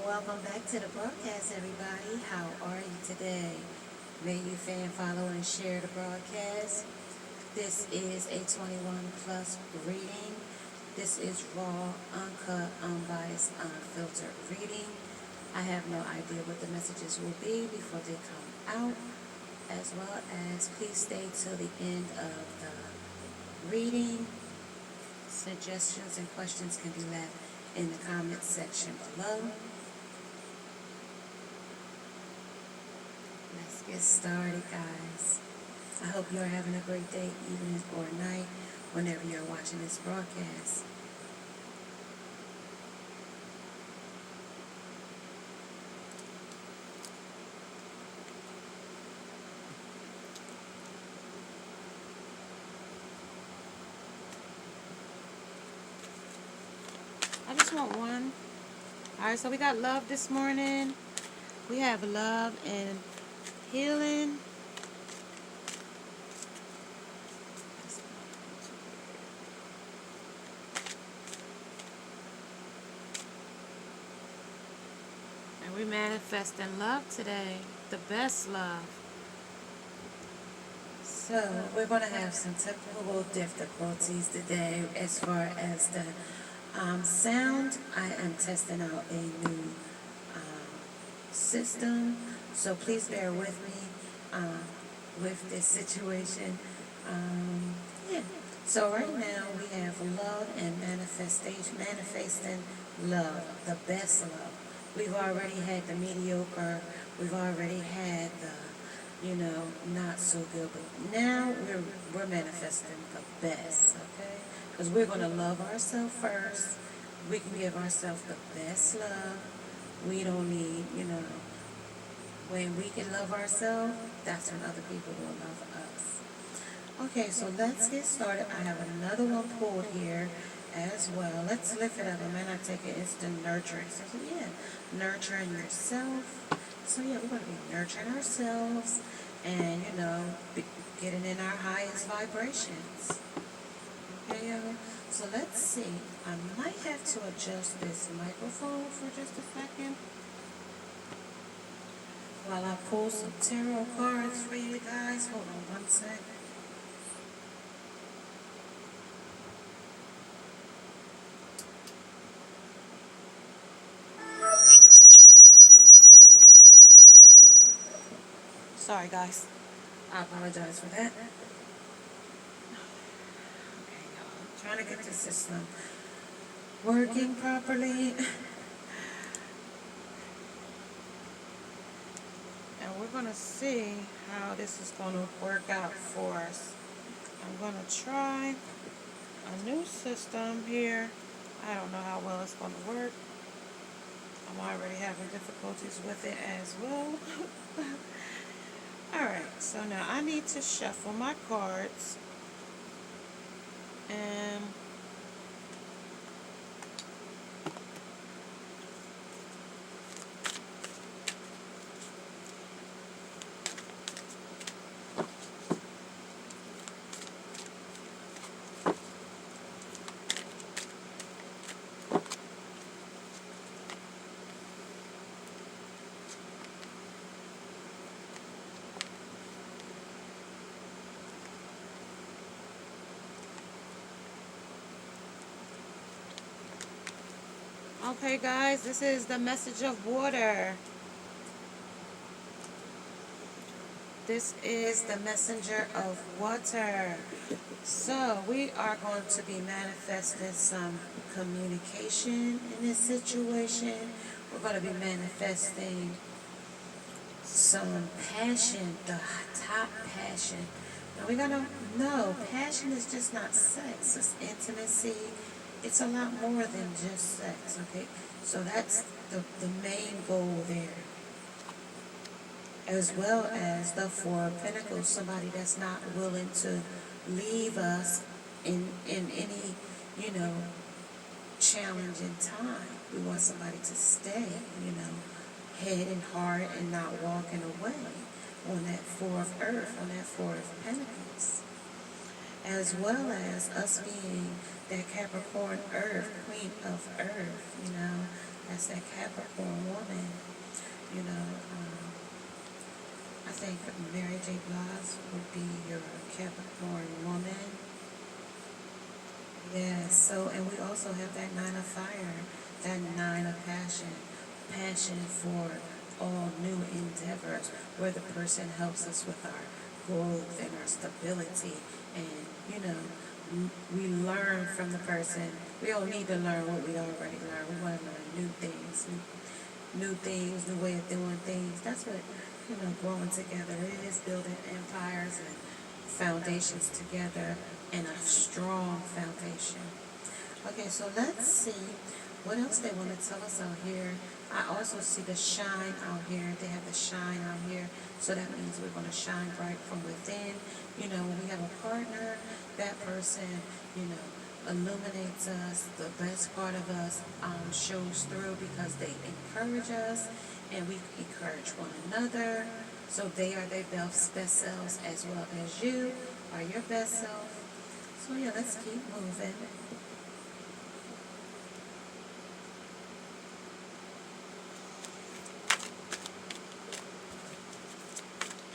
Welcome back to the broadcast, everybody. How are you today? May you fan, follow, and share the broadcast. This is a 21 plus reading. This is raw, uncut, unbiased, unfiltered reading. I have no idea what the messages will be before they come out, as well as please stay till the end of the reading. Suggestions and questions can be left in the comments section below. Let's get started, guys. I hope you're having a great day, evening, or night, whenever you're watching this broadcast. I just want one. Alright, so we got love this morning. We have love and healing. And we manifesting love today. The best love. So we're going to have some technical difficulties today as far as the sound. I am testing out a new system, so please bear with me with this situation. Yeah. So right now we have love and manifesting love, the best love. We've already had the mediocre. We've already had the, not so good. But now we're manifesting the best, okay? Because we're going to love ourselves first. We can give ourselves the best love. We don't need, when we can love ourselves, that's when other people will love us. Okay, so let's get started. I have another one pulled here as well. Let's lift it up. I might not take it instant nurturing. So yeah, nurturing yourself. So yeah, we're going to be nurturing ourselves and, getting in our highest vibrations. Okay, y'all. So let's see. I might have to adjust this microphone for just a second while I pull some tarot cards for you guys. Hold on one sec. Sorry, guys. I apologize for that. Okay, y'all. I'm trying to get the system working properly. And we're going to see how this is going to work out for us. I'm going to try a new system here. I don't know how well it's going to work. I'm already having difficulties with it as well. Alright, so now I need to shuffle my cards. And okay, guys, this is the message of water. This is the messenger of water. So we are going to be manifesting some communication in this situation. We're going to be manifesting some passion, the top passion. Now we're going to know passion is just not sex, it's intimacy. It's a lot more than just sex, okay? So that's the main goal there. As well as the Four of Pentacles, somebody that's not willing to leave us in any, challenging time. We want somebody to stay, head and heart and not walking away on that Four of Earth, on that Four of Pentacles. As well as us being that Capricorn Earth, Queen of Earth, That's that Capricorn woman. You know, I think Mary J. Blige would be your Capricorn woman. Yes, so, and we also have that 9 of fire, that 9 of passion, passion for all new endeavors, where the person helps us with our growth and our stability, and, you know, we learn from the person. We don't need to learn what we already learned. We want to learn new things, new way of doing things. That's what, you know, growing together is, building empires and foundations together, and a strong foundation. Okay, so let's see what else they want to tell us out here. I also see the shine out here. They have the shine out here. So that means we're going to shine bright from within. You know, when we have a partner, that person, you know, illuminates us. The best part of us shows through because they encourage us and we encourage one another. So they are their best selves, as well as you are your best self. So yeah, let's keep moving.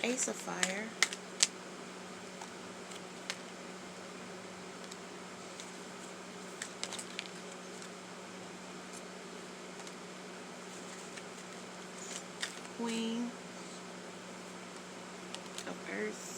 Ace of fire. Queen of earth.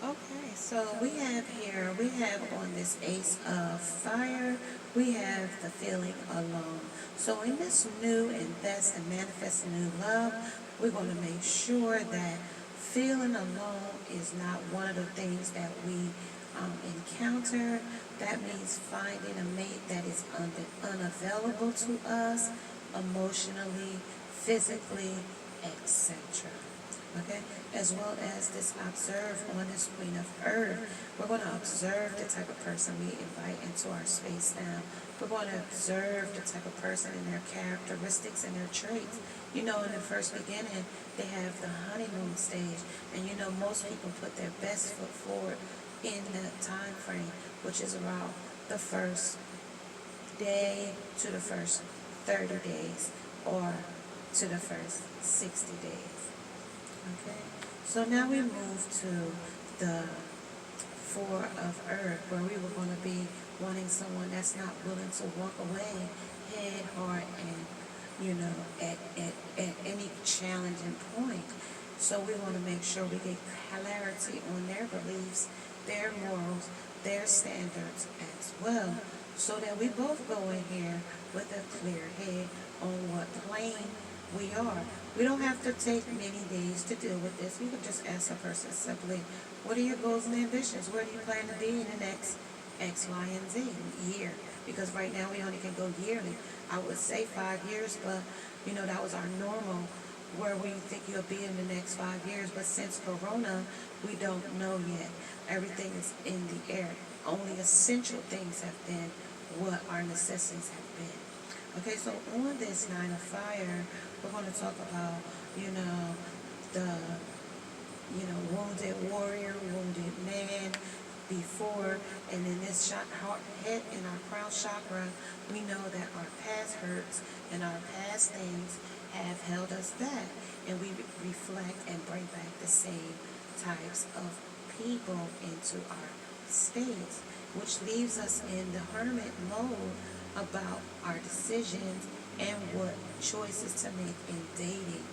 Okay, so we have on this Ace of Fire, we have the feeling alone. So in this new and best and manifest new love, we're going to make sure that feeling alone is not one of the things that we encounter. That means finding a mate that is unavailable to us emotionally, physically, etc. Okay, as well as this observe on this Queen of Earth. We're going to observe the type of person we invite into our space now. We're going to observe the type of person and their characteristics and their traits. You know, in the first beginning, they have the honeymoon stage, and you know, most people put their best foot forward in that time frame, which is around the first day to the first 30 days or to the first 60 days. Okay, so now we move to the Four of Earth, where we were going to be wanting someone that's not willing to walk away head, heart, and, you know, at any challenging point. So we want to make sure we get clarity on their beliefs, their morals, their standards as well, so that we both go in here with a clear head on what plane we are. We don't have to take many days to deal with this. We can just ask a person simply, what are your goals and ambitions? Where do you plan to be in the next X, Y, and Z year? Because right now we only can go yearly. I would say 5 years, but you know, that was our normal. Where will you think you'll be in the next 5 years? But since Corona, we don't know yet. Everything is in the air. Only essential things have been what our necessities have been. Okay, so on this Nine of Fire, we're going to talk about, you know, the, you know, wounded warrior, wounded man before, and in this head in our crown chakra, we know that our past hurts and our past things have held us back, and we reflect and bring back the same types of people into our space, which leaves us in the hermit mode about our decisions and what choices to make in dating.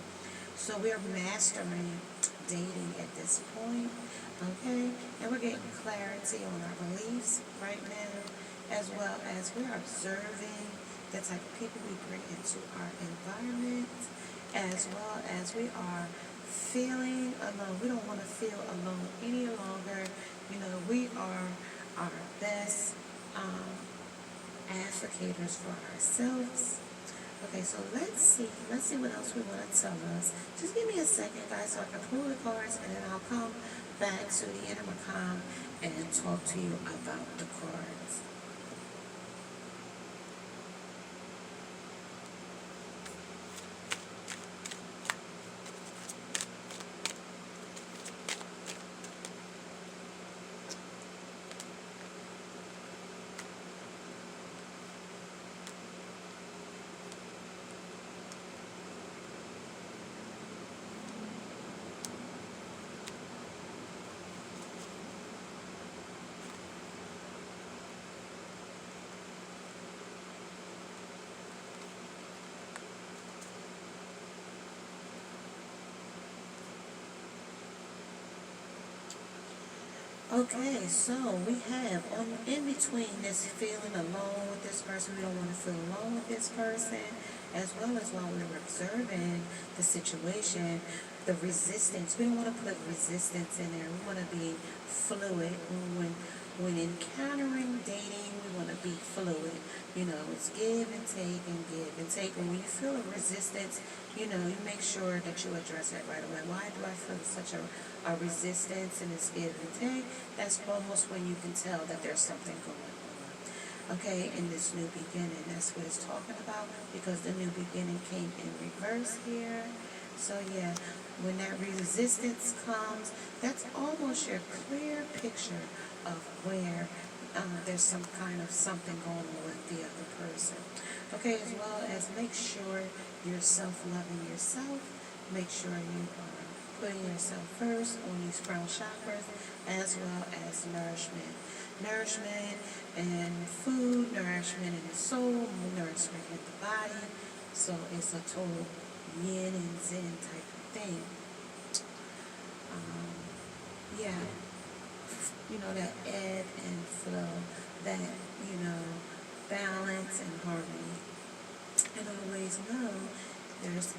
So we're mastering dating at this point, okay? And we're getting clarity on our beliefs right now, as well as we're observing the type of people we bring into our environment, as well as we are feeling alone. We don't want to feel alone any longer. You know, we are our best advocators for ourselves. Okay, so let's see what else we want to tell us. Just give me a second, guys, so I can pull the cards, and then I'll come back to the inner Macam and talk to you about the cards. Okay, so we have in between this feeling alone with this person, we don't want to feel alone with this person, as well as while we're observing the situation, the resistance. We don't want to put resistance in there. We want to be fluid. When encountering dating, we want to be fluid. It's give and take and give and take. And when you feel a resistance, you make sure that you address it right away. Why do I feel such a resistance and this give and take? That's almost when you can tell that there's something going on. Okay, in this new beginning, that's what it's talking about, because the new beginning came in reverse here. So yeah, when that resistance comes, that's almost your clear picture of where there's some kind of something going on with the other person. Okay, as well as make sure you're self-loving yourself. Make sure you are putting yourself first on these crown chakras, as well as nourishment. Nourishment and food, nourishment in the soul, nourishment in the body. So it's a total yin and zen type of thing. Yeah. That ebb and flow, that, balance and harmony. And always know there's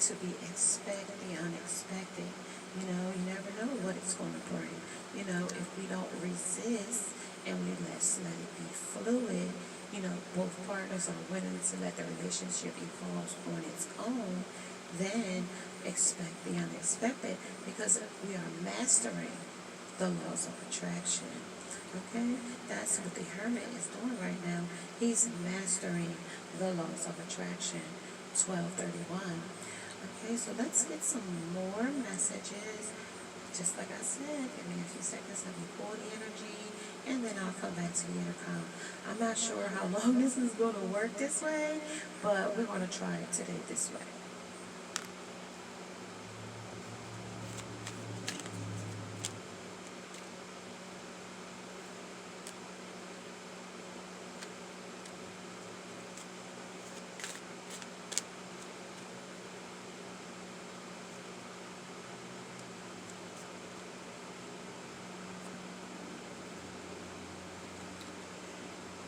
to be expect the unexpected. You never know what it's going to bring. If we don't resist and we let it be fluid, both partners are willing to let the relationship evolve on its own, then expect the unexpected, because we are mastering the laws of attraction. Okay? That's what the Hermit is doing right now. He's mastering the laws of attraction. 1231. Okay, so let's get some more messages. Just like I said, give me a few seconds, let me pull the energy, and then I'll come back to the intercom. I'm not sure how long this is going to work this way, but we're going to try it today this way.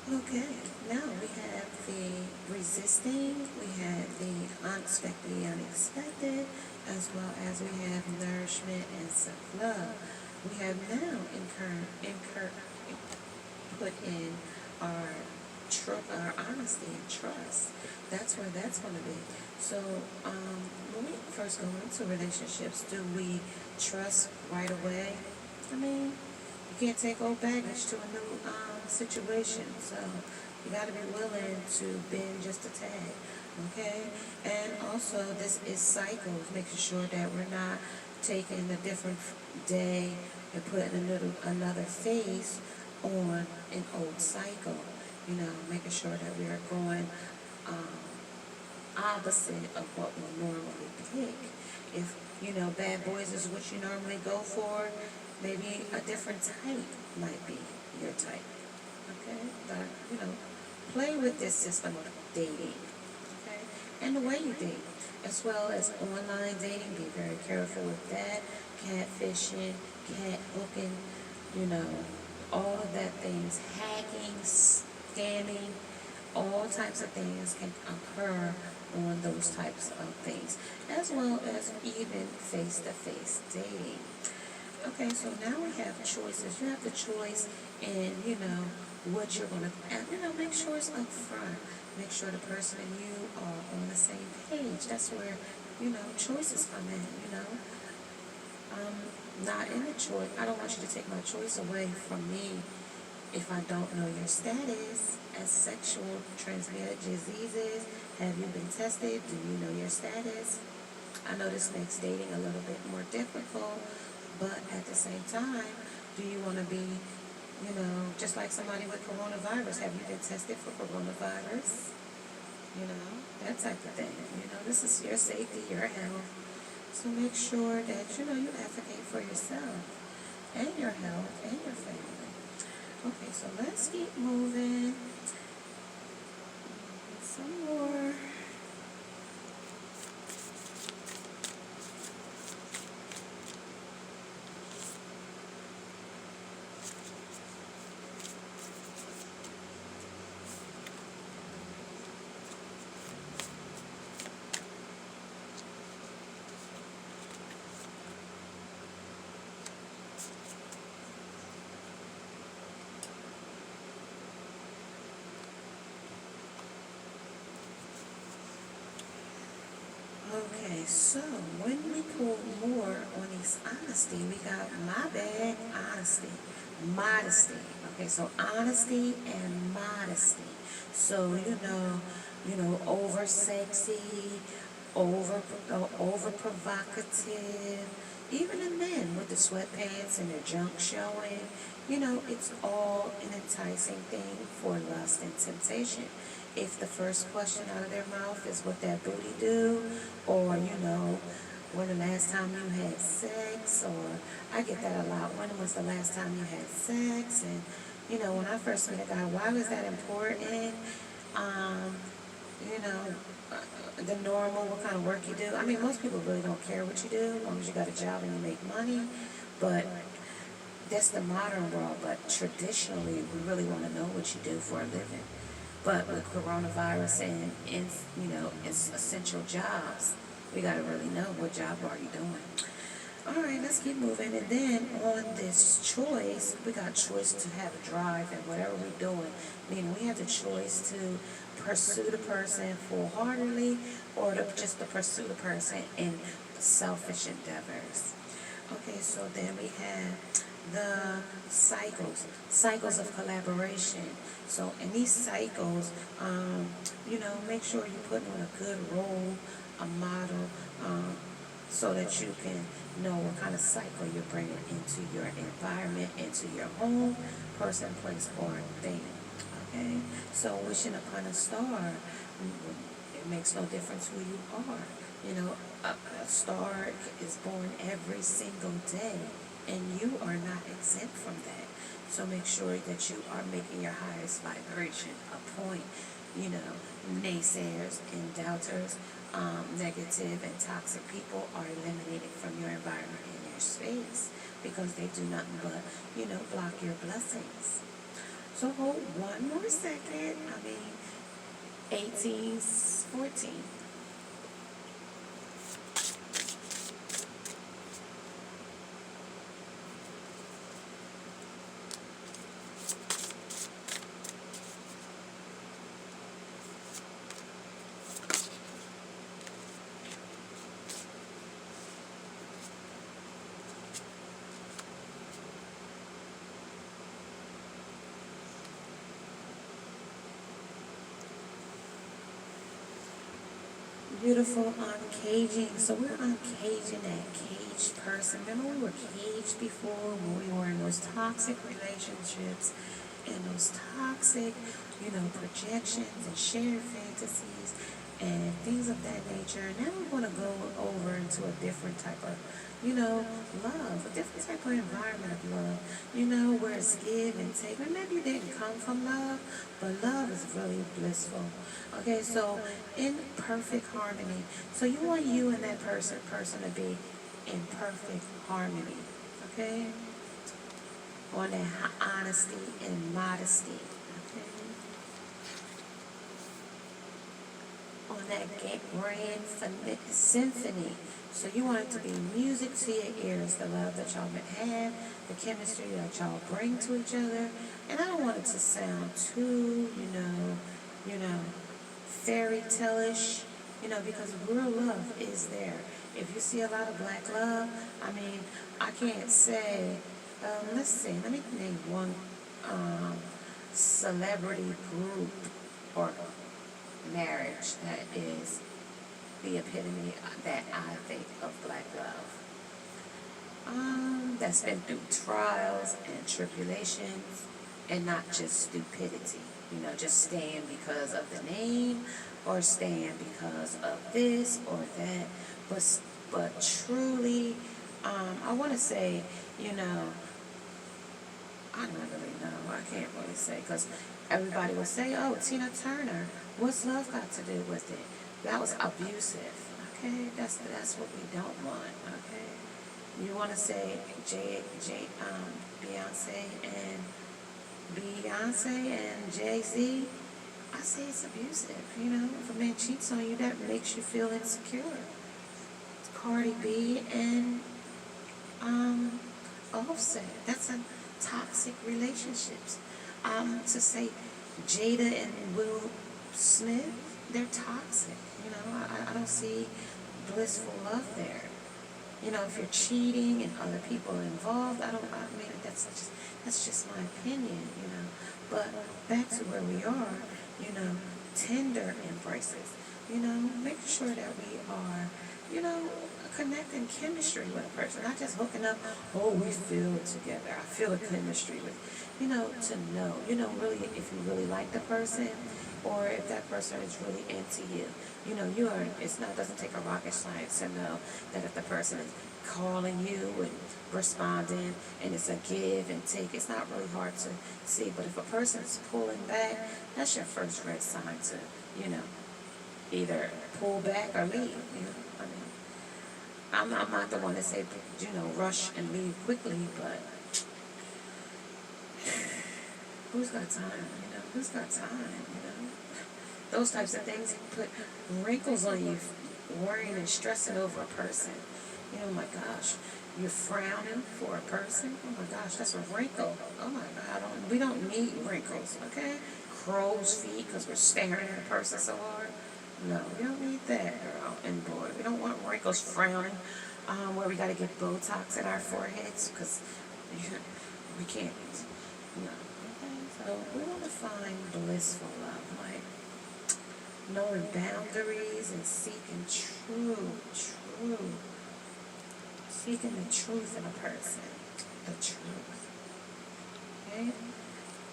Okay, now we have the resisting, we have the unexpected, as well as we have nourishment and self-love. We have now put in our honesty and trust. That's where that's going to be. So when we first go into relationships, do we trust right away? You can't take old baggage to a new situation, so you got to be willing to bend just a tad, okay? And also, this is cycles, making sure that we're not taking a different day and putting another phase on an old cycle, making sure that we are going opposite of what we normally pick. If, bad boys is what you normally go for, maybe a different type might be your type. Okay? But, play with this system of dating. Okay? And the way you date. As well as online dating, be very careful with that. Catfishing, cat hooking, all of that things. Hacking, scamming, all types of things can occur on those types of things. As well as even face-to-face dating. Okay, so now we have choices. You have the choice in, what you're going to, make sure it's up front. Make sure the person and you are on the same page. That's where, choices come in, Not in the choice. I don't want you to take my choice away from me if I don't know your status as sexual transmitted diseases. Have you been tested? Do you know your status? I know this makes dating a little bit more difficult. But at the same time, do you want to be, just like somebody with coronavirus? Have you been tested for coronavirus? That type of thing. This is your safety, your health. So make sure that, you advocate for yourself and your health and your family. Okay, so let's keep moving. Some more. Okay, so when we pull more on these honesty, we got my bad, honesty, modesty. Okay, so honesty and modesty. So over sexy, over provocative. Even the men with the sweatpants and their junk showing. It's all an enticing thing for lust and temptation. If the first question out of their mouth is what that booty do, or when the last time you had sex, or I get that a lot. When was the last time you had sex? And when I first met a guy, why was that important? Um, you know, the normal, what kind of work you do. I mean, most people really don't care what you do, as long as you got a job and you make money. But that's the modern world. But traditionally, we really want to know what you do for a living. But with coronavirus and it's essential jobs, we got to really know what job are you doing. All right, let's keep moving. And then on this choice, we got choice to have a drive in whatever we're doing. Meaning we have the choice to pursue the person full-heartedly or just to pursue the person in selfish endeavors. Okay, so then we have the cycles of collaboration. So in these cycles, make sure you put on a good role, a model, so that you can know what kind of cycle you're bringing into your environment, into your home, person, place, or thing. Okay? So wishing upon a star, it makes no difference who you are. A star is born every single day, and you are not exempt from that. So make sure that you are making your highest vibration a point. Naysayers and doubters, negative and toxic people are eliminated from your environment and your space because they do nothing but, block your blessings. So hold one more second. 1814. Beautiful uncaging. So we're uncaging that caged person. Remember we were caged before when we were in those toxic relationships and those toxic, projections and shared fantasies and things of that nature. Now we want to go over into a different type of, love, a different type of environment of love, where it's give and take. And maybe it didn't come from love, but love is really blissful. Okay, so in perfect harmony. So you want you and that person to be in perfect harmony. Okay? On that honesty and modesty. Okay? On that grand symphony. So you want it to be music to your ears, the love that y'all have, the chemistry that y'all bring to each other. And I don't want it to sound too, fairy tale-ish, because real love is there. If you see a lot of black love, I can't say, let's see, let me name one celebrity group or marriage that is the epitome that I think of black love. That's been through trials and tribulations and not just stupidity. Just staying because of the name or staying because of this or that. But truly, I want to say, I don't really know. I can't really say because everybody will say, oh, Tina Turner, what's love got to do with it? That was abusive. Okay, that's what we don't want. Okay, you want to say Beyonce and Jay-Z, I say it's abusive. If a man cheats on you, that makes you feel insecure. Cardi B and Offset, that's a toxic relationships. To say Jada and Will Smith, they're toxic. I don't see blissful love there. You know, if you're cheating and other people are involved, I mean, that's just my opinion, you know. But back to where we are, you know, tender embraces, you know, making sure that we are, you know, connecting chemistry with a person, not just hooking up, oh, we feel together, I feel a chemistry with, you know, to know, you know, really, if you really like the person, or if that person is really into you. You know, doesn't take a rocket science to know that if the person is calling you and responding and it's a give and take, it's not really hard to see. But if a person's pulling back, that's your first red sign to, you know, either pull back or leave. You know, I mean, I'm not the one to say, you know, rush and leave quickly, but who's got time? You know, who's got time? You know, those types of things put wrinkles on you, worrying and stressing over a person. You know, oh my gosh, you're frowning for a person. Oh my gosh, that's a wrinkle. Oh my God, we don't need wrinkles, okay? Crow's feet because we're staring at a person so hard. No, we don't need that, girl and boy. We don't want wrinkles, frowning, where we got to get Botox at our foreheads because we can't. No. So we want to find blissful love, like knowing boundaries and seeking seeking the truth in a person, the truth, okay?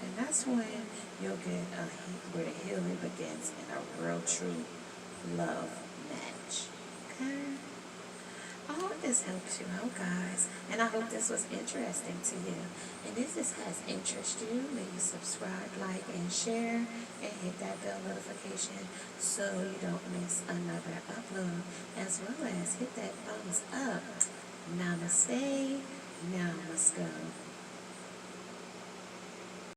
And that's when you'll get where the healing begins in a real, true love match, okay? I hope this helps you out, guys, and I hope this was interesting to you. And if this has interested you, may you subscribe, like, and share, and hit that bell notification so you don't miss another upload, as well as hit that thumbs up. Namaste. Now let's go.